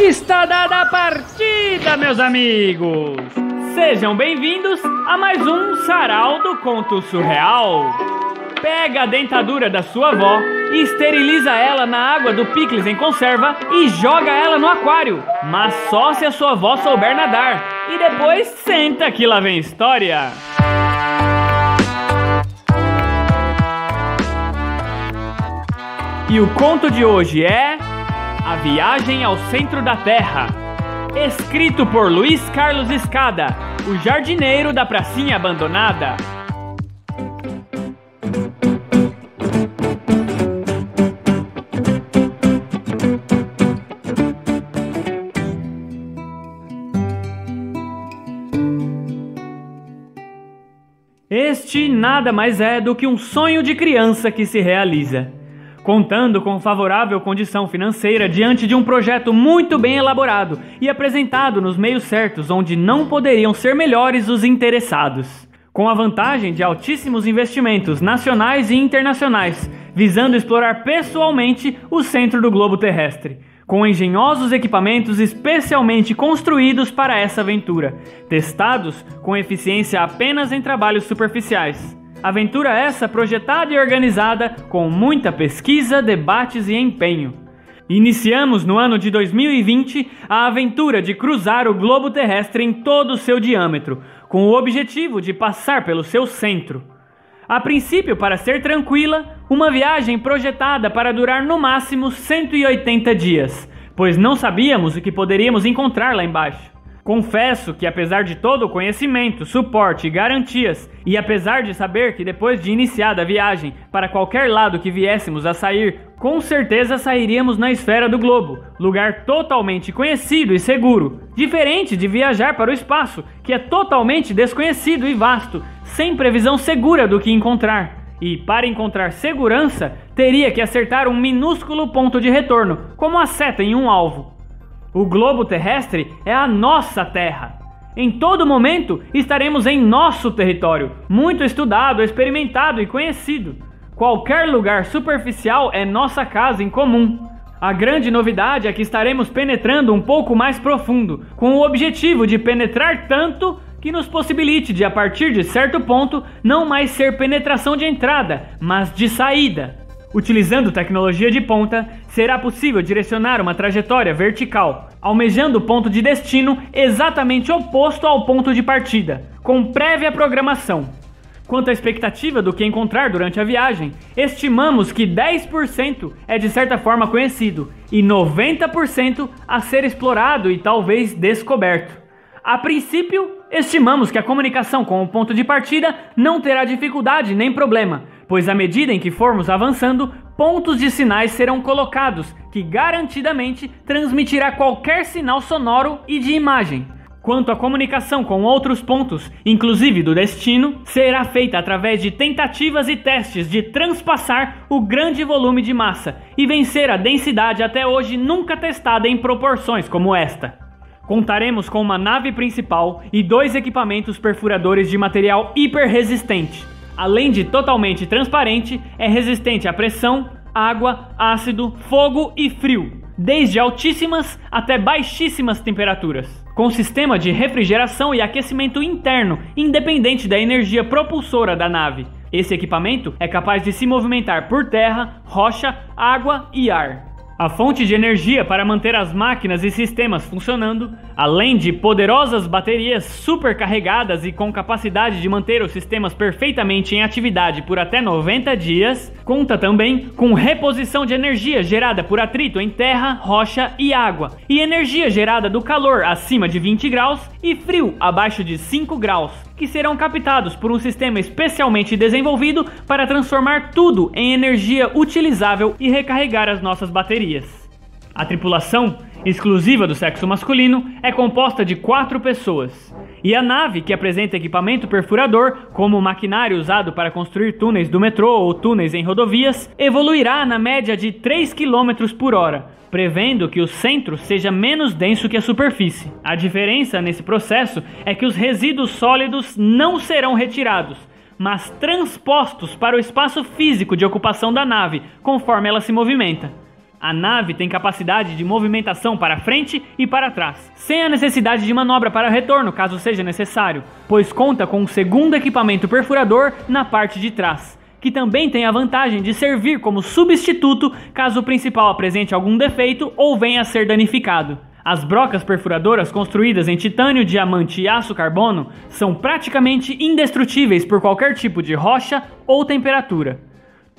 Está dada a partida, meus amigos! Sejam bem-vindos a mais um Sarau do Conto Surreal. Pega a dentadura da sua avó, esteriliza ela na água do picles em conserva e joga ela no aquário, mas só se a sua avó souber nadar. E depois senta que lá vem história. E o conto de hoje é A Viagem ao Centro da Terra, escrito por Luiz Carlos Escada, o jardineiro da pracinha abandonada. Este nada mais é do que um sonho de criança que se realiza. Contando com favorável condição financeira diante de um projeto muito bem elaborado e apresentado nos meios certos onde não poderiam ser melhores os interessados. Com a vantagem de altíssimos investimentos nacionais e internacionais, visando explorar pessoalmente o centro do globo terrestre, com engenhosos equipamentos especialmente construídos para essa aventura, testados com eficiência apenas em trabalhos superficiais. Aventura essa projetada e organizada com muita pesquisa, debates e empenho. Iniciamos no ano de 2020 a aventura de cruzar o globo terrestre em todo o seu diâmetro, com o objetivo de passar pelo seu centro. A princípio, para ser tranquila, uma viagem projetada para durar no máximo 180 dias, pois não sabíamos o que poderíamos encontrar lá embaixo. Confesso que, apesar de todo o conhecimento, suporte e garantias, e apesar de saber que depois de iniciada a viagem, para qualquer lado que viéssemos a sair, com certeza sairíamos na esfera do globo, lugar totalmente conhecido e seguro, diferente de viajar para o espaço, que é totalmente desconhecido e vasto, sem previsão segura do que encontrar. E, para encontrar segurança, teria que acertar um minúsculo ponto de retorno, como a seta em um alvo. O globo terrestre é a nossa Terra. Em todo momento estaremos em nosso território, muito estudado, experimentado e conhecido. Qualquer lugar superficial é nossa casa em comum. A grande novidade é que estaremos penetrando um pouco mais profundo, com o objetivo de penetrar tanto que nos possibilite de, a partir de certo ponto, não mais ser penetração de entrada, mas de saída. Utilizando tecnologia de ponta, será possível direcionar uma trajetória vertical, almejando o ponto de destino exatamente oposto ao ponto de partida, com prévia programação. Quanto à expectativa do que encontrar durante a viagem, estimamos que 10% é de certa forma conhecido e 90% a ser explorado e talvez descoberto. A princípio, estimamos que a comunicação com o ponto de partida não terá dificuldade nem problema, pois à medida em que formos avançando, pontos de sinais serão colocados, que garantidamente transmitirá qualquer sinal sonoro e de imagem. Quanto à comunicação com outros pontos, inclusive do destino, será feita através de tentativas e testes de transpassar o grande volume de massa e vencer a densidade até hoje nunca testada em proporções como esta. Contaremos com uma nave principal e 2 equipamentos perfuradores de material hiperresistente. Além de totalmente transparente, é resistente à pressão, água, ácido, fogo e frio, desde altíssimas até baixíssimas temperaturas, com sistema de refrigeração e aquecimento interno, independente da energia propulsora da nave. Esse equipamento é capaz de se movimentar por terra, rocha, água e ar. A fonte de energia para manter as máquinas e sistemas funcionando, além de poderosas baterias supercarregadas e com capacidade de manter os sistemas perfeitamente em atividade por até 90 dias, conta também com reposição de energia gerada por atrito em terra, rocha e água, e energia gerada do calor acima de 20 graus e frio abaixo de 5 graus, que serão captados por um sistema especialmente desenvolvido para transformar tudo em energia utilizável e recarregar as nossas baterias. A tripulação, exclusiva do sexo masculino, é composta de 4 pessoas. E a nave, que apresenta equipamento perfurador, como o maquinário usado para construir túneis do metrô ou túneis em rodovias, evoluirá na média de 3 km por hora, prevendo que o centro seja menos denso que a superfície. A diferença nesse processo é que os resíduos sólidos não serão retirados, mas transpostos para o espaço físico de ocupação da nave, conforme ela se movimenta. A nave tem capacidade de movimentação para frente e para trás, sem a necessidade de manobra para retorno, caso seja necessário, pois conta com um segundo equipamento perfurador na parte de trás, que também tem a vantagem de servir como substituto caso o principal apresente algum defeito ou venha a ser danificado. As brocas perfuradoras construídas em titânio, diamante e aço carbono são praticamente indestrutíveis por qualquer tipo de rocha ou temperatura.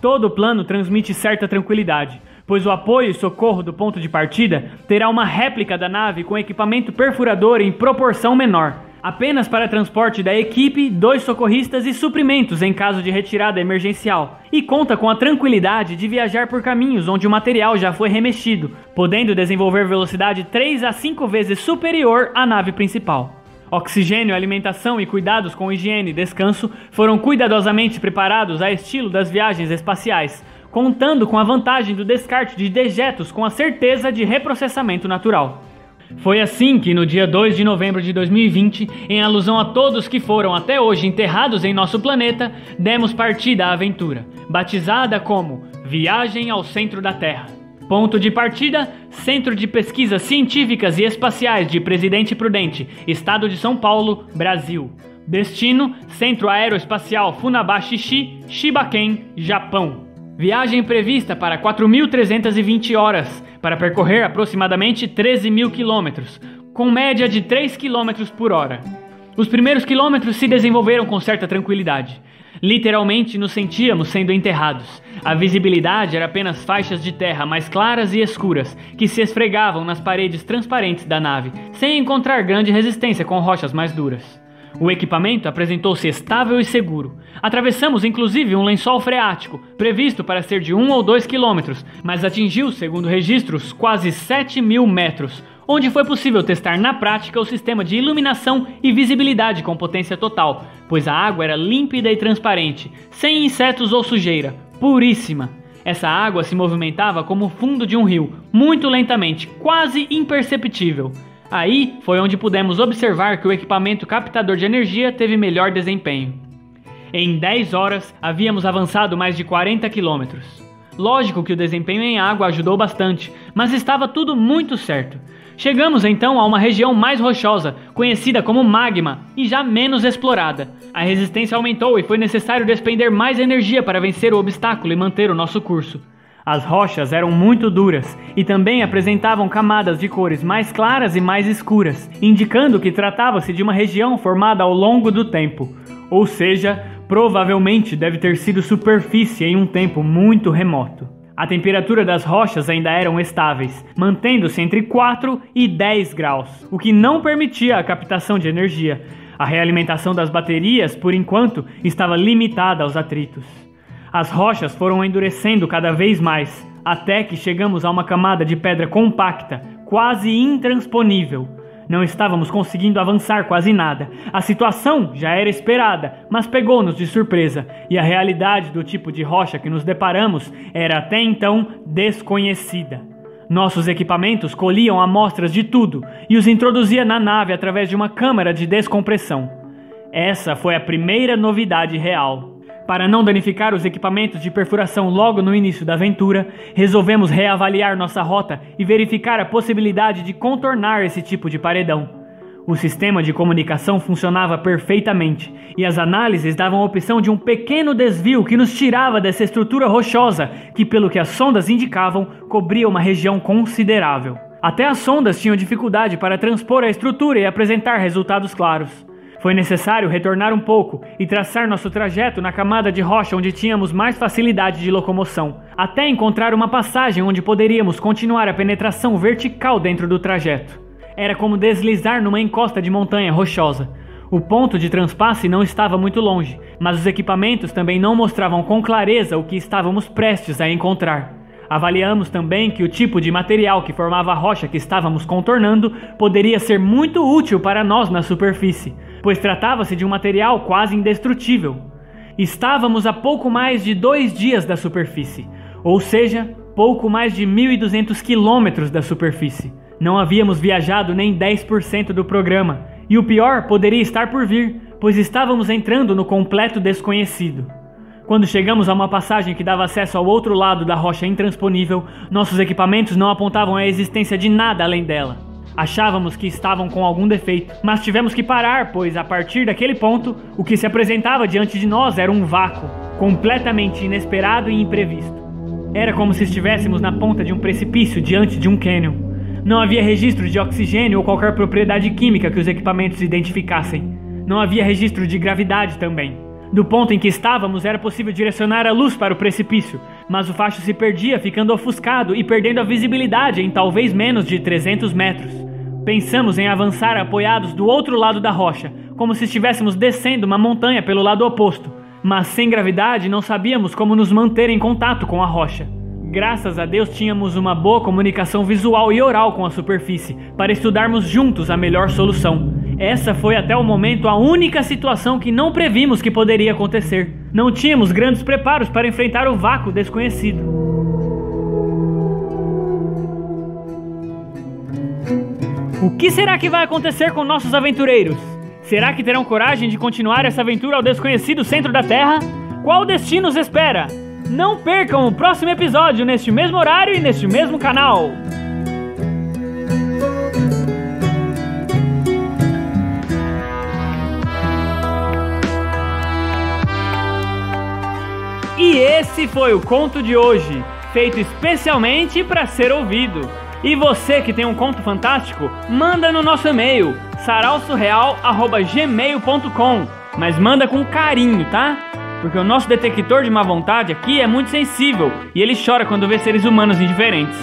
Todo o plano transmite certa tranquilidade, pois o apoio e socorro do ponto de partida terá uma réplica da nave com equipamento perfurador em proporção menor, apenas para transporte da equipe, 2 socorristas e suprimentos em caso de retirada emergencial, e conta com a tranquilidade de viajar por caminhos onde o material já foi remexido, podendo desenvolver velocidade 3 a 5 vezes superior à nave principal. Oxigênio, alimentação e cuidados com higiene e descanso foram cuidadosamente preparados a estilo das viagens espaciais, contando com a vantagem do descarte de dejetos com a certeza de reprocessamento natural. Foi assim que no dia 2 de novembro de 2020, em alusão a todos que foram até hoje enterrados em nosso planeta, demos partida à aventura, batizada como Viagem ao Centro da Terra. Ponto de partida, Centro de Pesquisas Científicas e Espaciais de Presidente Prudente, Estado de São Paulo, Brasil. Destino, Centro Aeroespacial Funabashi, Shibaken, Japão. Viagem prevista para 4.320 horas, para percorrer aproximadamente 13.000 quilômetros, com média de 3 km por hora. Os primeiros quilômetros se desenvolveram com certa tranquilidade. Literalmente nos sentíamos sendo enterrados. A visibilidade era apenas faixas de terra mais claras e escuras, que se esfregavam nas paredes transparentes da nave, sem encontrar grande resistência com rochas mais duras. O equipamento apresentou-se estável e seguro. Atravessamos inclusive um lençol freático, previsto para ser de 1 ou 2 quilômetros, mas atingiu, segundo registros, quase 7.000 metros, onde foi possível testar na prática o sistema de iluminação e visibilidade com potência total, pois a água era límpida e transparente, sem insetos ou sujeira, puríssima. Essa água se movimentava como o fundo de um rio, muito lentamente, quase imperceptível. Aí foi onde pudemos observar que o equipamento captador de energia teve melhor desempenho. Em 10 horas, havíamos avançado mais de 40 quilômetros. Lógico que o desempenho em água ajudou bastante, mas estava tudo muito certo. Chegamos então a uma região mais rochosa, conhecida como magma, e já menos explorada. A resistência aumentou e foi necessário despender mais energia para vencer o obstáculo e manter o nosso curso. As rochas eram muito duras e também apresentavam camadas de cores mais claras e mais escuras, indicando que tratava-se de uma região formada ao longo do tempo. Ou seja, provavelmente deve ter sido superfície em um tempo muito remoto. A temperatura das rochas ainda eram estáveis, mantendo-se entre 4 e 10 graus, o que não permitia a captação de energia. A realimentação das baterias, por enquanto, estava limitada aos atritos. As rochas foram endurecendo cada vez mais, até que chegamos a uma camada de pedra compacta, quase intransponível. Não estávamos conseguindo avançar quase nada. A situação já era esperada, mas pegou-nos de surpresa, e a realidade do tipo de rocha que nos deparamos era até então desconhecida. Nossos equipamentos colhiam amostras de tudo e os introduzia na nave através de uma câmara de descompressão. Essa foi a primeira novidade real. Para não danificar os equipamentos de perfuração logo no início da aventura, resolvemos reavaliar nossa rota e verificar a possibilidade de contornar esse tipo de paredão. O sistema de comunicação funcionava perfeitamente, e as análises davam a opção de um pequeno desvio que nos tirava dessa estrutura rochosa, que, pelo que as sondas indicavam, cobria uma região considerável. Até as sondas tinham dificuldade para transpor a estrutura e apresentar resultados claros. Foi necessário retornar um pouco e traçar nosso trajeto na camada de rocha onde tínhamos mais facilidade de locomoção, até encontrar uma passagem onde poderíamos continuar a penetração vertical dentro do trajeto. Era como deslizar numa encosta de montanha rochosa. O ponto de transpasse não estava muito longe, mas os equipamentos também não mostravam com clareza o que estávamos prestes a encontrar. Avaliamos também que o tipo de material que formava a rocha que estávamos contornando poderia ser muito útil para nós na superfície, pois tratava-se de um material quase indestrutível. Estávamos a pouco mais de 2 dias da superfície, ou seja, pouco mais de 1.200 quilômetros da superfície. Não havíamos viajado nem 10% do programa, e o pior poderia estar por vir, pois estávamos entrando no completo desconhecido. Quando chegamos a uma passagem que dava acesso ao outro lado da rocha intransponível, nossos equipamentos não apontavam a existência de nada além dela. Achávamos que estavam com algum defeito, mas tivemos que parar, pois a partir daquele ponto, o que se apresentava diante de nós era um vácuo, completamente inesperado e imprevisto. Era como se estivéssemos na ponta de um precipício diante de um cânion. Não havia registro de oxigênio ou qualquer propriedade química que os equipamentos identificassem. Não havia registro de gravidade também. Do ponto em que estávamos, era possível direcionar a luz para o precipício, mas o facho se perdia, ficando ofuscado e perdendo a visibilidade em talvez menos de 300 metros. Pensamos em avançar apoiados do outro lado da rocha, como se estivéssemos descendo uma montanha pelo lado oposto, mas sem gravidade não sabíamos como nos manter em contato com a rocha. Graças a Deus tínhamos uma boa comunicação visual e oral com a superfície, para estudarmos juntos a melhor solução. Essa foi até o momento a única situação que não previmos que poderia acontecer. Não tínhamos grandes preparos para enfrentar o vácuo desconhecido. O que será que vai acontecer com nossos aventureiros? Será que terão coragem de continuar essa aventura ao desconhecido centro da Terra? Qual destino os espera? Não percam o próximo episódio neste mesmo horário e neste mesmo canal! E esse foi o conto de hoje, feito especialmente para ser ouvido. E você que tem um conto fantástico, manda no nosso e-mail, sarausurreal@gmail.com, mas manda com carinho, tá? Porque o nosso detector de má vontade aqui é muito sensível e ele chora quando vê seres humanos indiferentes.